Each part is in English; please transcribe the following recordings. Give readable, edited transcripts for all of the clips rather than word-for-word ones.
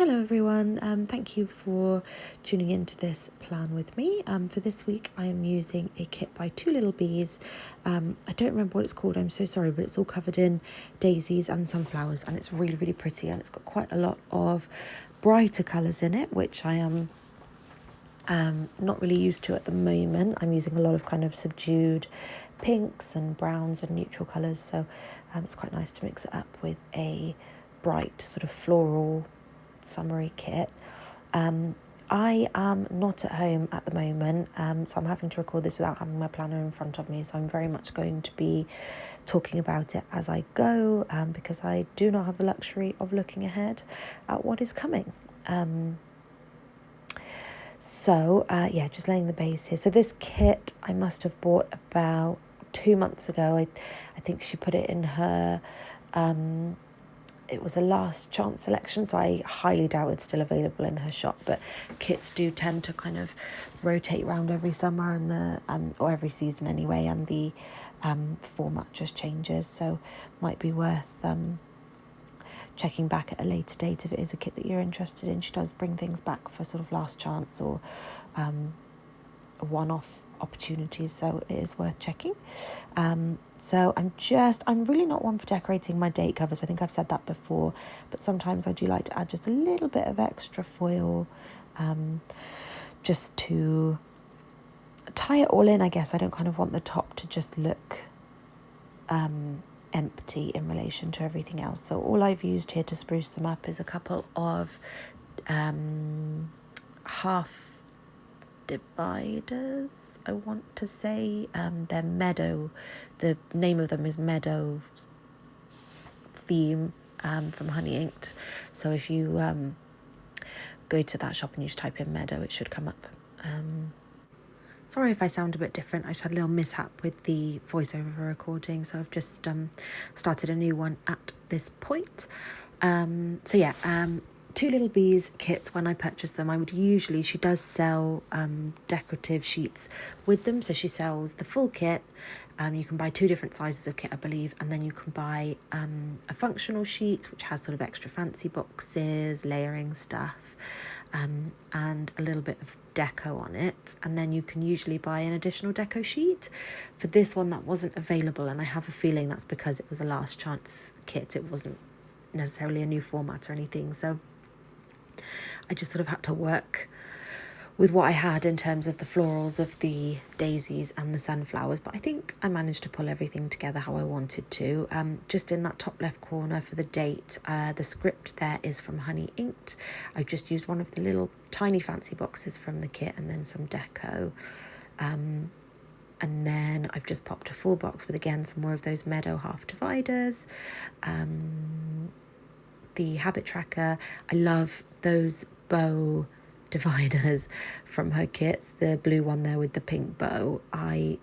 Hello everyone, thank you for tuning into this plan with me. For this week I am using a kit by two Lil Bees. I don't remember what it's called, I'm so sorry, but it's all covered in daisies and sunflowers and it's really, really pretty and it's got quite a lot of brighter colours in it, which I am not really used to at the moment. I'm using a lot of kind of subdued pinks and browns and neutral colours, so it's quite nice to mix it up with a bright sort of floral summery kit. I am not at home at the moment, so I'm having to record this without having my planner in front of me, so I'm very much going to be talking about it as I go, because I do not have the luxury of looking ahead at what is coming. Just laying the base here. So this kit I must have bought about 2 months ago. I think she put it in her it was a last chance selection, so I highly doubt it's still available in her shop, but kits do tend to kind of rotate around every summer or every season anyway, and the format just changes, so might be worth checking back at a later date if it is a kit that you're interested in. She does bring things back for sort of last chance or one-off opportunities, so it is worth checking. So I'm really not one for decorating my date covers. I think I've said that before, but sometimes I do like to add just a little bit of extra foil, just to tie it all in, I guess. I don't kind of want the top to just look empty in relation to everything else. So all I've used here to spruce them up is a couple of half dividers, I want to say. They're Meadow. The name of them is Meadow Theme from Honey Inked. So if you go to that shop and you just type in Meadow, it should come up. Sorry if I sound a bit different. I just had a little mishap with the voiceover recording, so I've just started a new one at this point. Two Lil Bees kits, when I purchased them, she does sell decorative sheets with them. So she sells the full kit. You can buy 2 different sizes of kit, I believe, and then you can buy a functional sheet, which has sort of extra fancy boxes, layering stuff, and a little bit of deco on it. And then you can usually buy an additional deco sheet. For this one, that wasn't available, and I have a feeling that's because it was a last chance kit. It wasn't necessarily a new format or anything, so I just sort of had to work with what I had in terms of the florals of the daisies and the sunflowers, but I think I managed to pull everything together how I wanted to. Just in that top left corner for the date, the script there is from Honey Inked. I just used one of the little tiny fancy boxes from the kit and then some deco. And then I've just popped a full box with, again, some more of those Meadow half dividers. The habit tracker, I love those bow dividers from her kits. The blue one there with the pink bow, I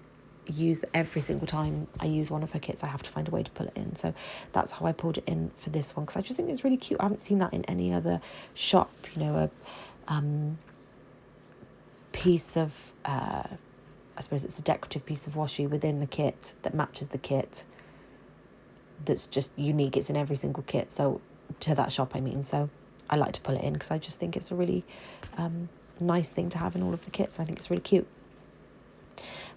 use every single time I use one of her kits. I have to find a way to pull it in, so that's how I pulled it in for this one, because I just think it's really cute. I haven't seen that in any other shop, a piece of I suppose it's a decorative piece of washi within the kit that matches the kit, that's just unique. It's in every single kit, so to that shop I mean, so I like to pull it in because I just think it's a really nice thing to have in all of the kits. I think it's really cute.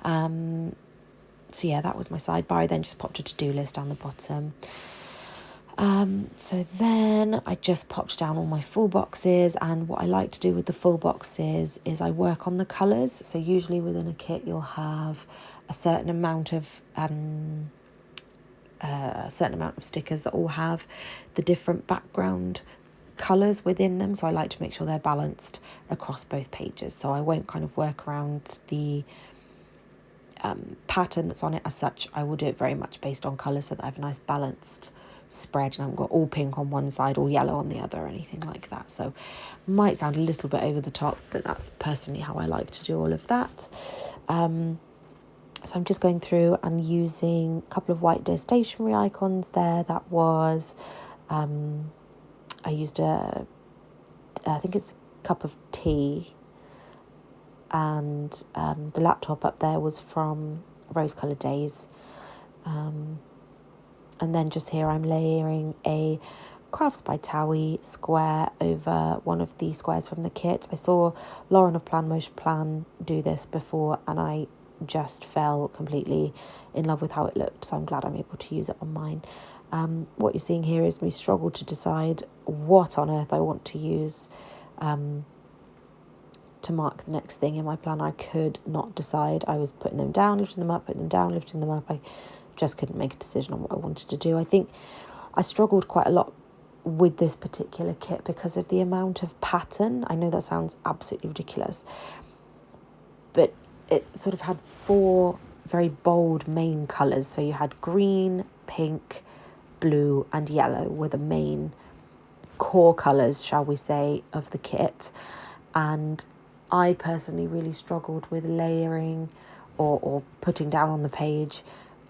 That was my sidebar. I then just popped a to-do list down the bottom. So then I just popped down all my full boxes, and what I like to do with the full boxes is I work on the colours. So usually within a kit you'll have a certain amount of stickers that all have the different background colours within them, so I like to make sure they're balanced across both pages. So I won't kind of work around the pattern that's on it as such. I will do it very much based on colour, so that I have a nice balanced spread and I haven't got all pink on one side, all yellow on the other, or anything like that. So might sound a little bit over the top, but that's personally how I like to do all of that. So I'm just going through and using a couple of White Deer Stationery icons there. That was, I used I think it's a cup of tea, and the laptop up there was from Rose Coloured Days. And then just here I'm layering a Crafts by Thaowie square over one of the squares from the kit. I saw Lauren of Plan Motion Plan do this before, and I just fell completely in love with how it looked, so I'm glad I'm able to use it on mine. What you're seeing here is me struggle to decide what on earth I want to use to mark the next thing in my plan. I could not decide. I was putting them down, lifting them up, putting them down, lifting them up. I just couldn't make a decision on what I wanted to do. I think I struggled quite a lot with this particular kit because of the amount of pattern. I know that sounds absolutely ridiculous, but it sort of had 4 very bold main colours. So you had green, pink, blue and yellow were the main core colours, shall we say, of the kit. And I personally really struggled with layering or putting down on the page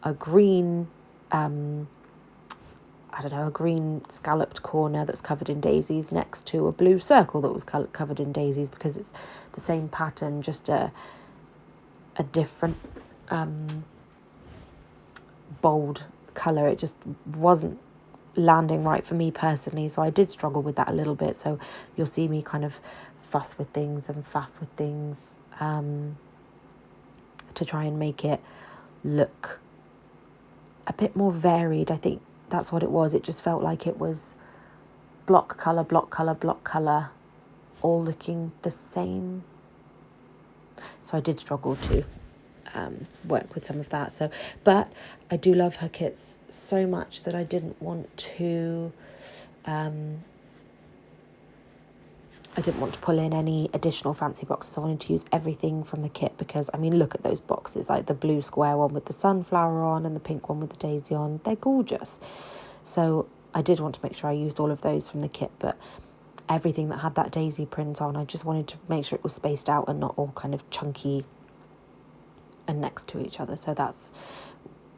a green, a green scalloped corner that's covered in daisies next to a blue circle that was covered in daisies, because it's the same pattern, just a different bold colour. It just wasn't landing right for me personally, so I did struggle with that a little bit. So you'll see me kind of fuss with things and faff with things to try and make it look a bit more varied. I think that's what it was. It just felt like it was block colour, block colour, block colour, all looking the same. So I did struggle to work with some of that. So, but I do love her kits so much that I didn't want to pull in any additional fancy boxes. I wanted to use everything from the kit because, I mean, look at those boxes, like the blue square one with the sunflower on and the pink one with the daisy on. They're gorgeous. So I did want to make sure I used all of those from the kit, but everything that had that daisy print on, I just wanted to make sure it was spaced out and not all kind of chunky and next to each other. So that's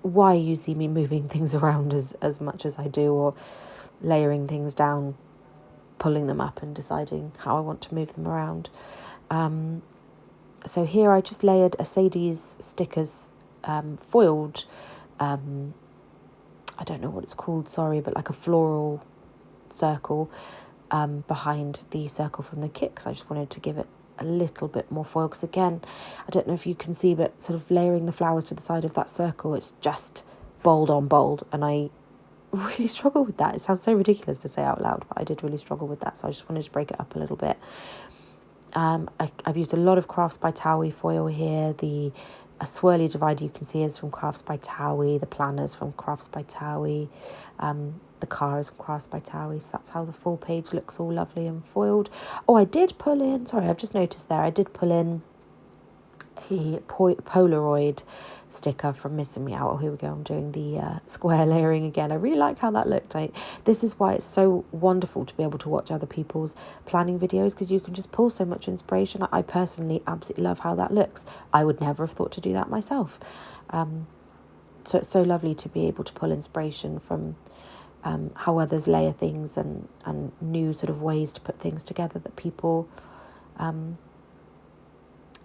why you see me moving things around as much as I do, or layering things down, pulling them up and deciding how I want to move them around. So here I just layered a Sadie's stickers, foiled, I don't know what it's called, sorry, but like a floral circle behind the circle from the kit, because I just wanted to give it a little bit more foil, because again, I don't know if you can see, but sort of layering the flowers to the side of that circle, it's just bold on bold, and I really struggle with that. It sounds so ridiculous to say out loud, but I did really struggle with that, so I just wanted to break it up a little bit. I've used a lot of Crafts by Thaowie foil here. A swirly divider you can see is from Crafts by Thaowie, the planners from Crafts by Thaowie, the car is from Crafts by Thaowie, so that's how the full page looks, all lovely and foiled. Oh, I did pull in, sorry, I've just noticed there, I did pull in a Polaroid sticker from Miss and Meow. Oh, here we go, I'm doing the square layering again. I really like how that looked. This is why it's so wonderful to be able to watch other people's planning videos, because you can just pull so much inspiration. I personally absolutely love how that looks. I would never have thought to do that myself. So it's so lovely to be able to pull inspiration from how others layer things and new sort of ways to put things together that people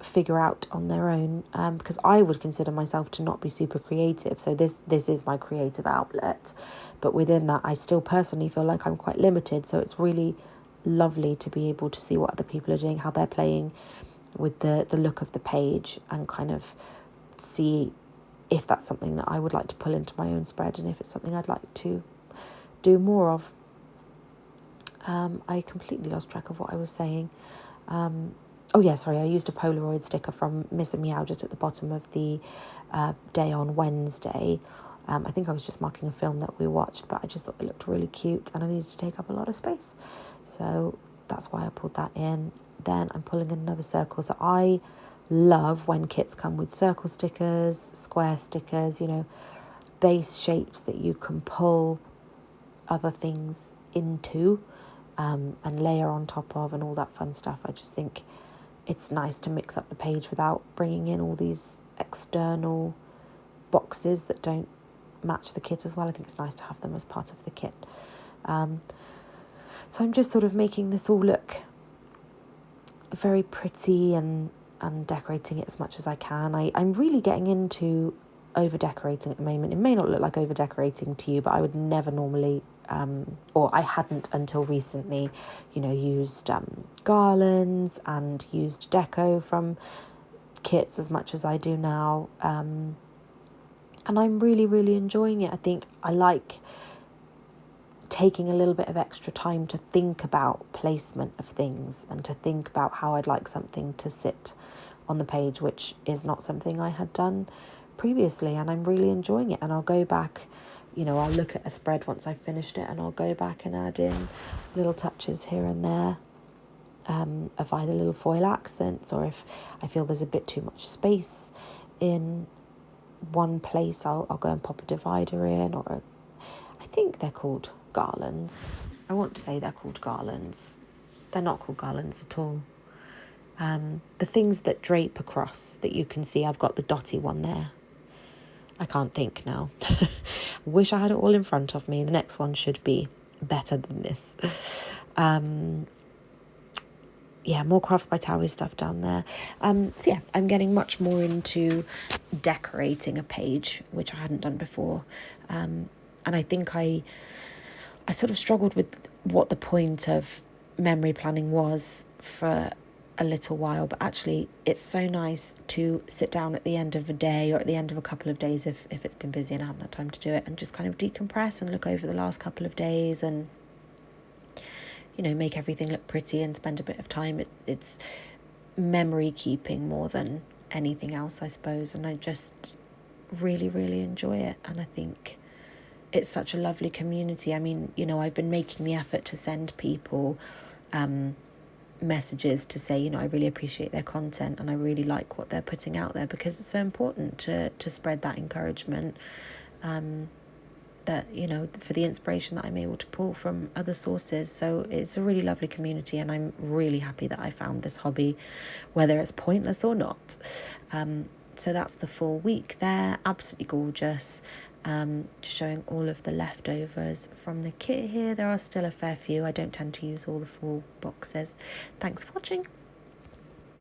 figure out on their own, because I would consider myself to not be super creative, so this is my creative outlet, but within that I still personally feel like I'm quite limited, so it's really lovely to be able to see what other people are doing, how they're playing with the look of the page, and kind of see if that's something that I would like to pull into my own spread, and if it's something I'd like to do more of. I completely lost track of what I was saying. Oh yeah, sorry, I used a Polaroid sticker from Miss and Meow just at the bottom of the day on Wednesday. I think I was just marking a film that we watched, but I just thought it looked really cute and I needed to take up a lot of space. So that's why I pulled that in. Then I'm pulling in another circle. So I love when kits come with circle stickers, square stickers, base shapes that you can pull other things into and layer on top of and all that fun stuff. I just think it's nice to mix up the page without bringing in all these external boxes that don't match the kit as well. I think it's nice to have them as part of the kit. So I'm just sort of making this all look very pretty and decorating it as much as I can. I'm really getting into over-decorating at the moment. It may not look like over-decorating to you, but I would never normally or I hadn't until recently, used garlands and used deco from kits as much as I do now. And I'm really, really enjoying it. I think I like taking a little bit of extra time to think about placement of things and to think about how I'd like something to sit on the page, which is not something I had done previously, and I'm really enjoying it. And I'll go back, I'll look at a spread once I've finished it, and I'll go back and add in little touches here and there of either little foil accents, or if I feel there's a bit too much space in one place, I'll go and pop a divider in, or I think they're called garlands. I want to say they're called garlands. They're not called garlands at all. The things that drape across that you can see, I've got the dotty one there. I can't think now. Wish I had it all in front of me. The next one should be better than this. More Crafts by Thaowie stuff down there. I'm getting much more into decorating a page, which I hadn't done before. And I think I sort of struggled with what the point of memory planning was for a little while, but actually it's so nice to sit down at the end of a day or at the end of a couple of days if it's been busy and I haven't had time to do it, and just kind of decompress and look over the last couple of days and make everything look pretty and spend a bit of time. It's memory keeping more than anything else, I suppose, and I just really, really enjoy it. And I think it's such a lovely community. I mean, I've been making the effort to send people messages to say, I really appreciate their content and I really like what they're putting out there, because it's so important to spread that encouragement, that, for the inspiration that I'm able to pull from other sources. So it's a really lovely community, and I'm really happy that I found this hobby, whether it's pointless or not. So that's the full week there. Absolutely gorgeous. Just showing all of the leftovers from the kit here. There are still a fair few. I don't tend to use all the full boxes. Thanks for watching.